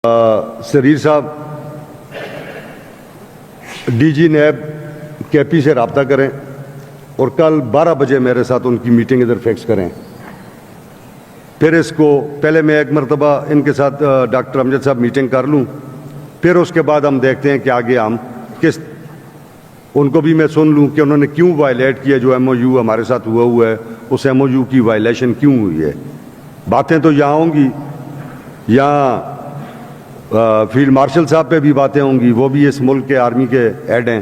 سریر صاحب D G NAB کے پی سے رابطہ کریں اور کل 12 بجے میرے ساتھ ان کی میٹنگ ادھر فکس کریں. پھر اس کو پہلے میں ایک مرتبہ ان کے ساتھ ڈاکٹر امجد صاحب میٹنگ کر لوں, پھر اس کے بعد ہم دیکھتے ہیں کہ آگے ہم کس, ان کو بھی میں سن لوں کہ انہوں نے کیوں وائلیٹ کیا, جو ایم او یو ہمارے ساتھ ہوا ہے اس ایم او یو کی وائلیشن کیوں ہوئی ہے. باتیں تو یہاں ہوں گی, یہاں فیلڈ مارشل صاحب پہ بھی باتیں ہوں گی, وہ بھی اس ملک کے آرمی کے ہیڈ ہیں.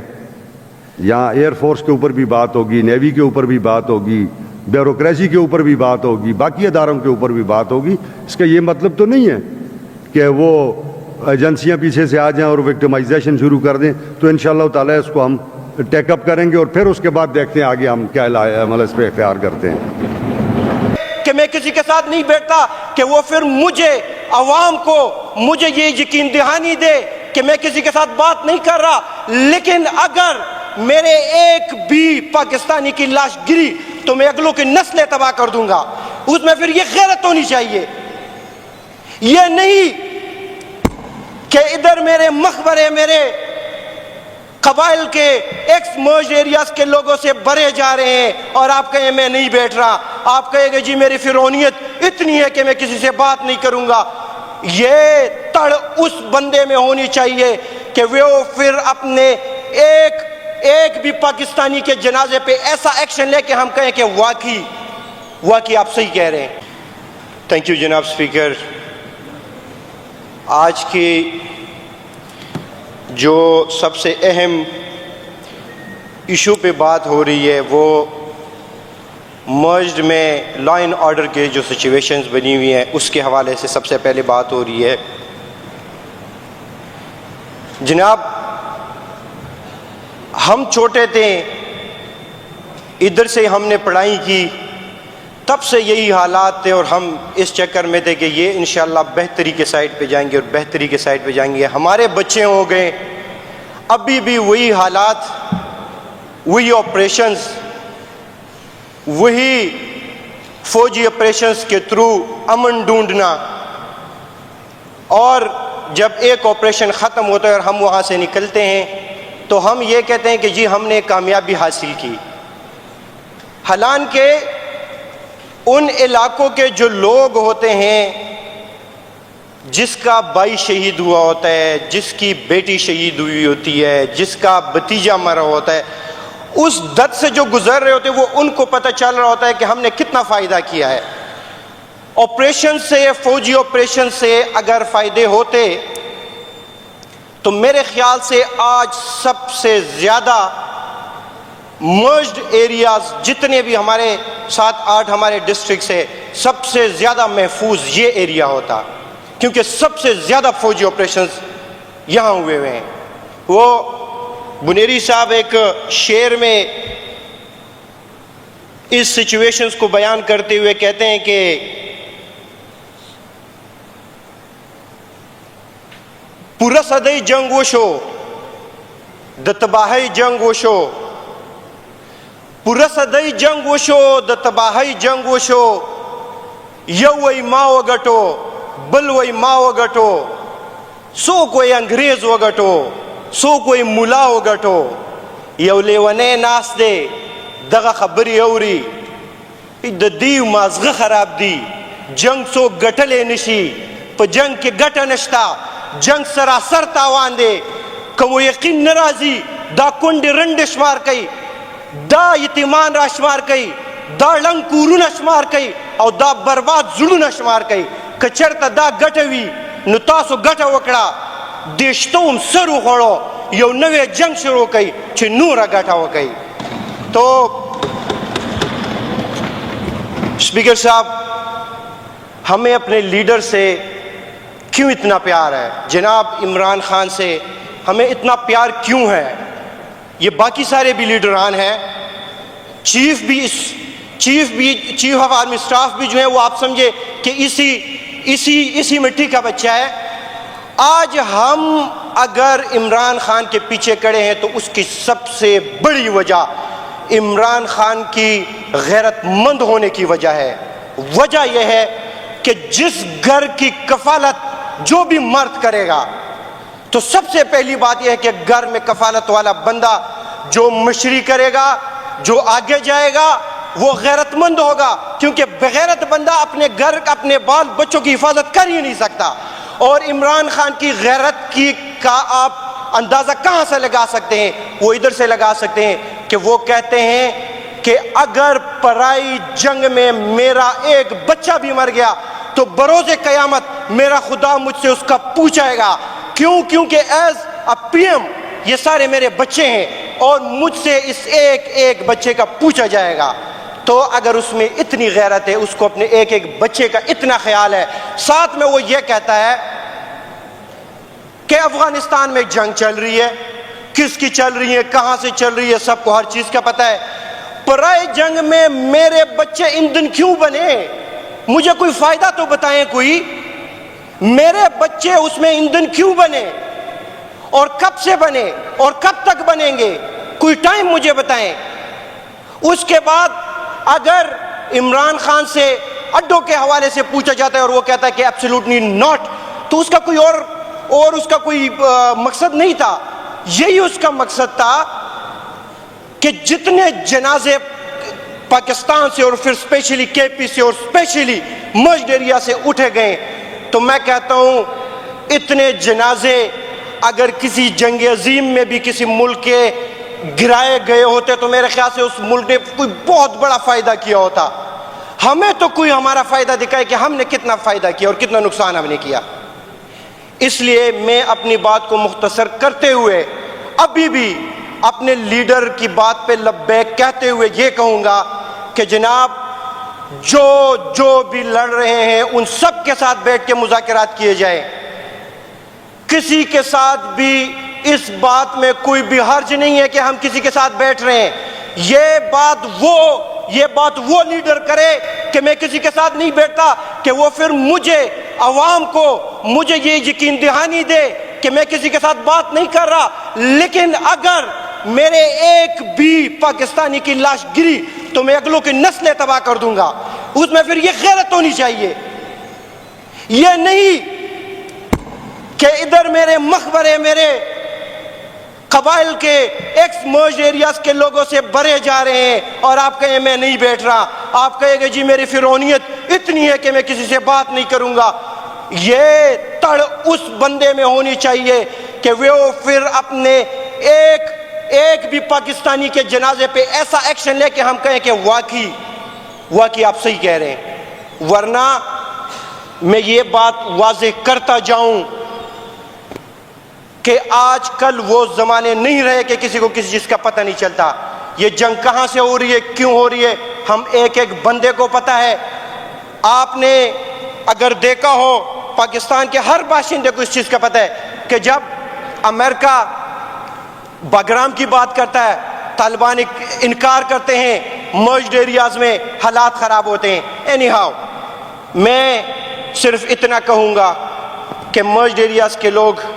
یہاں ایئر فورس کے اوپر بھی بات ہوگی, نیوی کے اوپر بھی بات ہوگی, بیوروکریسی کے اوپر بھی بات ہوگی, باقی اداروں کے اوپر بھی بات ہوگی. اس کا یہ مطلب تو نہیں ہے کہ وہ ایجنسیاں پیچھے سے آ جائیں اور وکٹمائزیشن شروع کر دیں. تو انشاءاللہ تعالی اس کو ہم ٹیک اپ کریں گے اور پھر اس کے بعد دیکھتے ہیں آگے ہم کیا عمل اس پہ اختیار کرتے ہیں. کہ میں کسی کے ساتھ نہیں بیٹھتا کہ وہ پھر مجھے عوام کو مجھے یہ یقین دہانی دے کہ میں کسی کے ساتھ بات نہیں کر رہا, لیکن اگر میرے ایک بھی پاکستانی کی لاش گری تو میں اگلوں کی نسلیں تباہ کر دوں گا. اس میں پھر یہ غیرت ہونی چاہیے, یہ نہیں کہ ادھر میرے مقبرے میرے قبائل کے ایکس مرج ایریاز کے لوگوں سے بھرے جا رہے ہیں اور آپ کہیں میں نہیں بیٹھ رہا, آپ کہیں گے جی میری فرعونیت اتنی ہے کہ میں کسی سے بات نہیں کروں گا. یہ تڑ اس بندے میں ہونی چاہیے کہ وہ پھر اپنے ایک بھی پاکستانی کے جنازے پہ ایسا ایکشن لے کہ ہم کہیں کہ واقعی آپ صحیح کہہ رہے ہیں. تھینک یو جناب اسپیکر. آج کی جو سب سے اہم ایشو پہ بات ہو رہی ہے وہ مرجڈ میں لا اینڈ آرڈر کے جو سچویشنز بنی ہوئی ہیں اس کے حوالے سے سب سے پہلے بات ہو رہی ہے. جناب ہم چھوٹے تھے, ادھر سے ہم نے پڑھائی کی, تب سے یہی حالات تھے اور ہم اس چکر میں تھے کہ یہ انشاءاللہ بہتری کے سائڈ پہ جائیں گے اور بہتری کے سائڈ پہ جائیں گے. ہمارے بچے ہو گئے, ابھی بھی وہی حالات, وہی آپریشنز, وہی فوجی آپریشنز کے تھرو امن ڈھونڈنا, اور جب ایک آپریشن ختم ہوتا ہے اور ہم وہاں سے نکلتے ہیں تو ہم یہ کہتے ہیں کہ جی ہم نے کامیابی حاصل کی. حالانکہ ان علاقوں کے جو لوگ ہوتے ہیں جس کا بھائی شہید ہوا ہوتا ہے, جس کی بیٹی شہید ہوئی ہوتی ہے, جس کا بھتیجا مرا ہوتا ہے, اس درد سے جو گزر رہے ہوتے ہیں وہ ان کو پتہ چل رہا ہوتا ہے کہ ہم نے کتنا فائدہ کیا ہے. آپریشن سے, فوجی آپریشن سے اگر فائدے ہوتے تو میرے خیال سے آج سب سے زیادہ مرجڈ ایریاز جتنے بھی ہمارے 7-8 ہمارے ڈسٹرکٹس ہیں, سب سے زیادہ محفوظ یہ ایریا ہوتا, کیونکہ سب سے زیادہ فوجی آپریشنز یہاں ہوئے ہیں. وہ بنیری صاحب ایک شعر میں اس سچویشنز کو بیان کرتے ہوئے کہتے ہیں کہ پورا صدی جنگ وشو د تباہی جنگ وشو, پورا صدی جنگ وشو د تباہی جنگ وشو, یو وی ما وگٹو بل وی ما وگٹو, سو کوئی انگریز وگٹو سو کوئی ملا وگٹو, یو لیونے ناس دے دغه خبری اوری د دیو مازغه خراب دی, جنگ سو گٹلے نشی پا جنگ کے گٹا نشتا, جنگ سراسر تاوان دے کہ وہ یقین نرازی دا کنڈ رنڈ شمار کئی, دا یتیمان را شمار کئی, دا لنگ کورون شمار کئی او دا برباد زلون شمار کئی. کچرتا دا گٹوی نو تاسو گٹا وکڑا دیشتوم سرو خوڑو یو نوے جنگ شروع کئی چھ نورا گٹا وکئی. تو اسپیکر صاحب ہمیں اپنے لیڈر سے کیوں اتنا پیار ہے, جناب عمران خان سے ہمیں اتنا پیار کیوں ہے؟ یہ باقی سارے بھی لیڈران ہیں, چیف آف آرمی سٹاف بھی جو ہے وہ آپ سمجھے کہ اسی مٹی کا بچہ ہے. آج ہم اگر عمران خان کے پیچھے کڑے ہیں تو اس کی سب سے بڑی وجہ عمران خان کی غیرت مند ہونے کی وجہ ہے. وجہ یہ ہے کہ جس گھر کی کفالت جو بھی مرد کرے گا تو سب سے پہلی بات یہ ہے کہ گھر میں کفالت والا بندہ جو مشری کرے گا، جو آگے جائے گا، وہ غیرت مند ہوگا، کیونکہ بغیرت بندہ اپنے گھر اپنے بال بچوں کی حفاظت کر ہی نہیں سکتا۔ اور عمران خان کی غیرت کا آپ اندازہ کہاں سے لگا سکتے ہیں؟ وہ ادھر سے لگا سکتے ہیں کہ وہ کہتے ہیں کہ اگر پرائی جنگ میں میرا ایک بچہ بھی مر گیا تو بروز قیامت میرا خدا مجھ سے اس کا پوچھے گا۔ کیوں؟ کیونکہ ایز اے پی ایم یہ سارے میرے بچے ہیں اور مجھ سے اس ایک ایک بچے کا پوچھا جائے گا۔ تو اگر اس میں اتنی غیرت ہے، اس کو اپنے ایک ایک بچے کا اتنا خیال ہے، ساتھ میں وہ یہ کہتا ہے کہ افغانستان میں جنگ چل رہی ہے، کس کی چل رہی ہے، کہاں سے چل رہی ہے، سب کو ہر چیز کا پتہ ہے۔ پرائی جنگ میں میرے بچے ایندھن کیوں بنے؟ مجھے کوئی فائدہ تو بتائیں، کوئی میرے بچے اس میں ایندھن کیوں بنے اور کب سے بنے اور کب تک بنیں گے؟ کوئی ٹائم مجھے بتائیں۔ اس کے بعد اگر عمران خان سے اڈوں کے حوالے سے پوچھا جاتا ہے اور وہ کہتا ہے کہ ایبسولوٹلی ناٹ، تو اس کا کوئی اور اس کا کوئی مقصد نہیں تھا۔ یہی اس کا مقصد تھا کہ جتنے جنازے پاکستان سے اور پھر اسپیشلی کے پی سے اور اسپیشلی مرجڈ ایریا سے اٹھے گئے، تو میں کہتا ہوں اتنے جنازے اگر کسی جنگ عظیم میں بھی کسی ملک کے گرائے گئے ہوتے تو میرے خیال سے اس ملک نے کوئی بہت بڑا فائدہ کیا ہوتا۔ ہمیں تو کوئی ہمارا فائدہ دکھائے کہ ہم نے کتنا فائدہ کیا اور کتنا نقصان ہم نے کیا۔ اس لیے میں اپنی بات کو مختصر کرتے ہوئے ابھی بھی اپنے لیڈر کی بات پہ لبیک کہتے ہوئے یہ کہوں گا کہ جناب جو بھی لڑ رہے ہیں ان سب کے ساتھ بیٹھ کے مذاکرات کیے جائیں۔ کسی کے ساتھ بھی اس بات میں کوئی بھی حرج نہیں ہے کہ ہم کسی کے ساتھ بیٹھ رہے ہیں۔ یہ بات وہ لیڈر کرے کہ میں کسی کے ساتھ نہیں بیٹھتا، کہ وہ پھر مجھے عوام کو مجھے یہ یقین دہانی دے کہ میں کسی کے ساتھ بات نہیں کر رہا، لیکن اگر میرے ایک بھی پاکستانی کی لاش گری تو میں اگلوں کی نسلیں تباہ کر دوں گا۔ اس میں پھر یہ غیرت ہونی چاہیے، یہ نہیں کہ ادھر میرے مقبرے میرے قبائل کے ایکس مرجڈ ایریاز کے لوگوں سے بھرے جا رہے ہیں اور آپ کہیں میں نہیں بیٹھ رہا، آپ کہیں گے جی میری فرعونیت اتنی ہے کہ میں کسی سے بات نہیں کروں گا۔ یہ تڑ اس بندے میں ہونی چاہیے کہ وہ پھر اپنے ایک بھی پاکستانی کے جنازے پہ ایسا ایکشن لے کہ ہم کہیں کہ واقعی آپ صحیح کہہ رہے ہیں۔ ورنہ میں یہ بات واضح کرتا جاؤں کہ آج کل وہ زمانے نہیں رہے کہ کسی کو کسی چیز کا پتہ نہیں چلتا۔ یہ جنگ کہاں سے ہو رہی ہے، کیوں ہو رہی ہے، ہم ایک ایک بندے کو پتہ ہے۔ آپ نے اگر دیکھا ہو پاکستان کے ہر باشندے کو اس چیز کا پتہ ہے کہ جب امریکہ باگرام کی بات کرتا ہے، طالبان انکار کرتے ہیں، مرجڈ ایریاز میں حالات خراب ہوتے ہیں۔ اینی ہاؤ میں صرف اتنا کہوں گا کہ مرجڈ ایریاز کے لوگ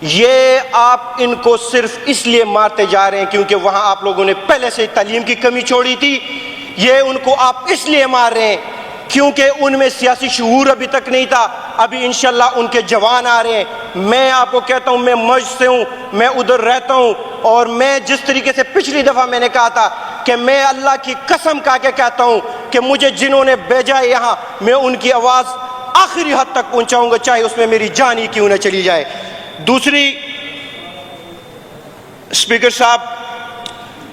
یہ آپ ان کو صرف اس لیے مارتے جا رہے ہیں کیونکہ وہاں آپ لوگوں نے پہلے سے تعلیم کی کمی چھوڑی تھی۔ یہ ان کو آپ اس لیے مار رہے ہیں کیونکہ ان میں سیاسی شعور ابھی تک نہیں تھا، ابھی انشاءاللہ ان کے جوان آ رہے ہیں۔ میں آپ کو کہتا ہوں میں مرج سے ہوں، میں ادھر رہتا ہوں، اور میں جس طریقے سے پچھلی دفعہ میں نے کہا تھا کہ میں اللہ کی قسم کھا کے کہتا ہوں کہ مجھے جنہوں نے بھیجا ہے یہاں میں ان کی آواز آخری حد تک پہنچاؤں گا، چاہے اس میں میری جان ہی کیوں نہ چلی جائے۔ دوسری، اسپیکر صاحب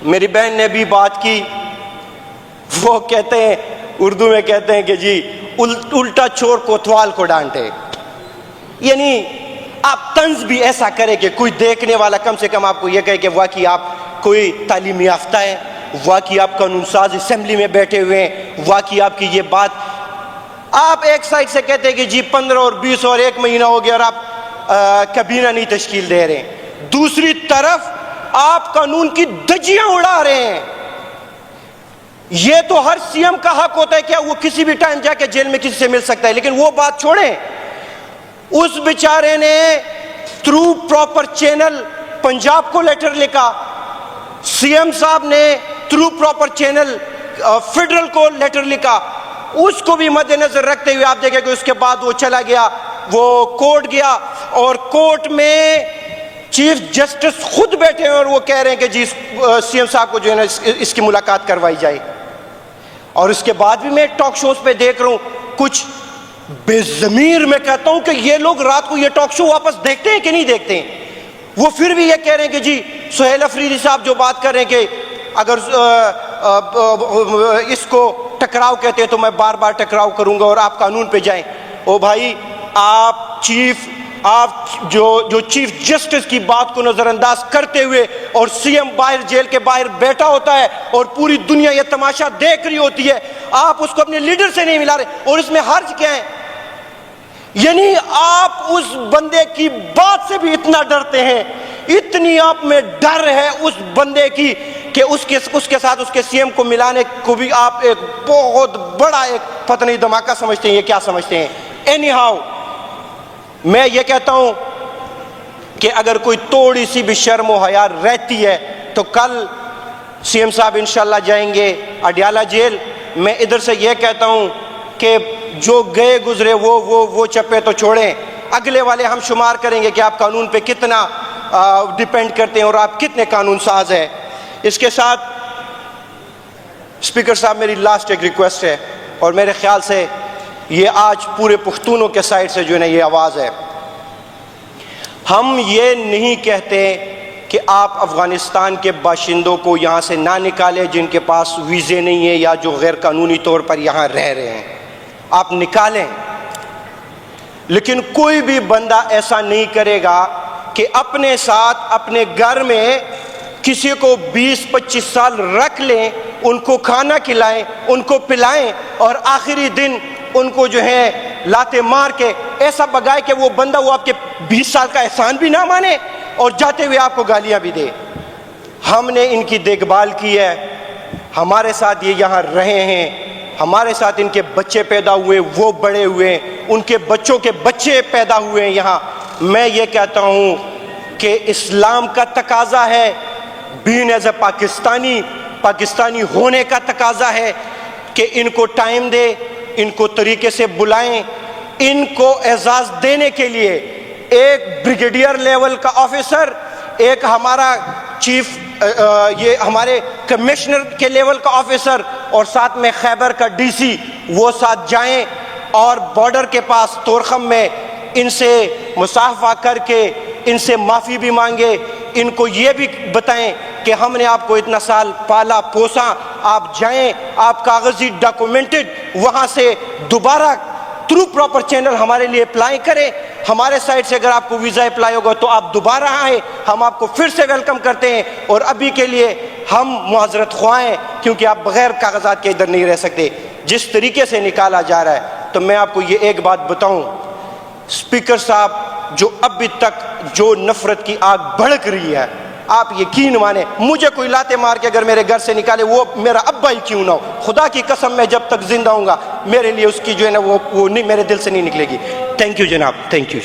میری بہن نے بھی بات کی، وہ کہتے ہیں اردو میں کہتے ہیں کہ جی الٹا چور کوتوال کو ڈانٹے، یعنی آپ طنز بھی ایسا کریں کہ کوئی دیکھنے والا کم سے کم آپ کو یہ کہے کہ واقعی آپ کوئی تعلیم یافتہ ہے، واقعی آپ قانون ساز اسمبلی میں بیٹھے ہوئے ہیں، واقعی آپ کی یہ بات۔ آپ ایک سائڈ سے کہتے ہیں کہ جی 15 اور 20 اور 1 مہینہ ہو گیا اور آپ کابینہ نہیں تشکیل دے رہے ہیں، دوسری طرف آپ قانون کی دھجیاں اڑا رہے ہیں۔ یہ تو ہر سی ایم کا حق ہوتا ہے کہ وہ کسی بھی ٹائم جا کے جیل میں کسی سے مل سکتا ہے، لیکن وہ بات چھوڑیں، اس بیچارے نے تھرو پراپر چینل پنجاب کو لیٹر لکھا، سی ایم صاحب نے تھرو پراپر چینل فیڈرل کو لیٹر لکھا، اس کو بھی مد نظر رکھتے ہوئے آپ دیکھیں کہ اس کے بعد وہ چلا گیا وہ کورٹ گیا اور کورٹ میں چیف جسٹس خود بیٹھے ہیں اور وہ کہہ رہے ہیں کہ جی سی ایم صاحب کو جو ہے نا اس کی ملاقات کروائی جائے. اور اس کے بعد بھی میں ٹاک شوز پہ دیکھ رہا ہوں کچھ بے ضمیر میں کہتا ہوں کہ یہ لوگ رات کو یہ ٹاک شو واپس دیکھتے ہیں کہ نہیں دیکھتے ہیں. وہ پھر بھی یہ کہہ رہے ہیں کہ جی سہیل افریدی صاحب جو بات کر رہے ہیں کہ اگر اس کو ٹکراؤ کہتے ہیں تو میں بار بار ٹکراؤ کروں گا اور آپ قانون پہ جائیں. او بھائی آپ جو چیف جسٹس کی بات کو نظر انداز کرتے ہوئے اور سی ایم باہر جیل کے باہر بیٹھا ہوتا ہے اور پوری دنیا یہ تماشا دیکھ رہی ہوتی ہے, آپ اس کو اپنے لیڈر سے نہیں ملا رہے. اور اس میں حرج کیا ہے؟ یعنی آپ اس بندے کی بات سے بھی اتنا ڈرتے ہیں, اتنی آپ میں ڈر ہے اس بندے کی کہ اس کے ساتھ اس کے سی ایم کو ملانے کو بھی آپ ایک بہت بڑا ایک پتہ نہیں دھماکہ سمجھتے ہیں, یہ کیا سمجھتے ہیں. اینی ہاؤ میں یہ کہتا ہوں کہ اگر کوئی تھوڑی سی بھی شرم و حیا رہتی ہے تو کل سی ایم صاحب انشاءاللہ جائیں گے اڈیالہ جیل. میں ادھر سے یہ کہتا ہوں کہ جو گئے گزرے وہ چپے تو چھوڑیں, اگلے والے ہم شمار کریں گے کہ آپ قانون پہ کتنا ڈیپینڈ کرتے ہیں اور آپ کتنے قانون ساز ہیں. اس کے ساتھ اسپیکر صاحب میری لاسٹ ایک ریکویسٹ ہے, اور میرے خیال سے یہ آج پورے پختونوں کے سائڈ سے جو ہے نا یہ آواز ہے. ہم یہ نہیں کہتے کہ آپ افغانستان کے باشندوں کو یہاں سے نہ نکالیں جن کے پاس ویزے نہیں ہیں یا جو غیر قانونی طور پر یہاں رہ رہے ہیں, آپ نکالیں. لیکن کوئی بھی بندہ ایسا نہیں کرے گا کہ اپنے ساتھ اپنے گھر میں کسی کو 20-25 سال رکھ لیں, ان کو کھانا کھلائیں, ان کو پلائیں, اور آخری دن ان کو جو ہے لاتے مار کے ایسا بگائے کہ وہ بندہ وہ آپ کے 20 سال کا احسان بھی نہ مانے اور جاتے ہوئے آپ کو گالیاں بھی دے. ہم نے ان کی دیکھ بھال کی ہے, ہمارے ساتھ یہ یہاں رہے ہیں, ہمارے ساتھ ان کے بچے پیدا ہوئے, وہ بڑے ہوئے, ان کے بچوں کے بچے پیدا ہوئے ہیں یہاں. میں یہ کہتا ہوں کہ اسلام کا تقاضا ہے, بین ایز اے پاکستانی ہونے کا تقاضا ہے کہ ان کو ٹائم دے, ان کو طریقے سے بلائیں. ان کو اعزاز دینے کے لیے ایک بریگیڈیئر لیول کا آفیسر, ایک ہمارا چیف یہ ہمارے کمشنر کے لیول کا آفیسر, اور ساتھ میں خیبر کا ڈی سی, وہ ساتھ جائیں اور بارڈر کے پاس طورخم میں ان سے مصافحہ کر کے ان سے معافی بھی مانگے. ان کو یہ بھی بتائیں کہ ہم نے آپ کو اتنا سال پالا پوسا, آپ جائیں, آپ کاغذی ڈاکومنٹڈ وہاں سے دوبارہ تھرو پراپر چینل ہمارے لیے اپلائی کریں. ہمارے سائڈ سے اگر آپ کو ویزا اپلائی ہوگا تو آپ دوبارہ آئیں, ہم آپ کو پھر سے ویلکم کرتے ہیں. اور ابھی کے لیے ہم معذرت خواہ ہیں کیونکہ آپ بغیر کاغذات کے ادھر نہیں رہ سکتے. جس طریقے سے نکالا جا رہا ہے, تو میں آپ کو یہ ایک بات بتاؤں, اسپیکر صاحب جو ابھی تک جو نفرت کی آگ بھڑک رہی ہے, آپ یقین مانیں مجھے کوئی لاتے مار کے اگر میرے گھر سے نکالے, وہ میرا ابا ہی کیوں نہ ہو, خدا کی قسم میں جب تک زندہ ہوں گا میرے لیے اس کی جو ہے نا وہ نہیں, میرے دل سے نہیں نکلے گی. تھینک یو جناب, تھینک یو.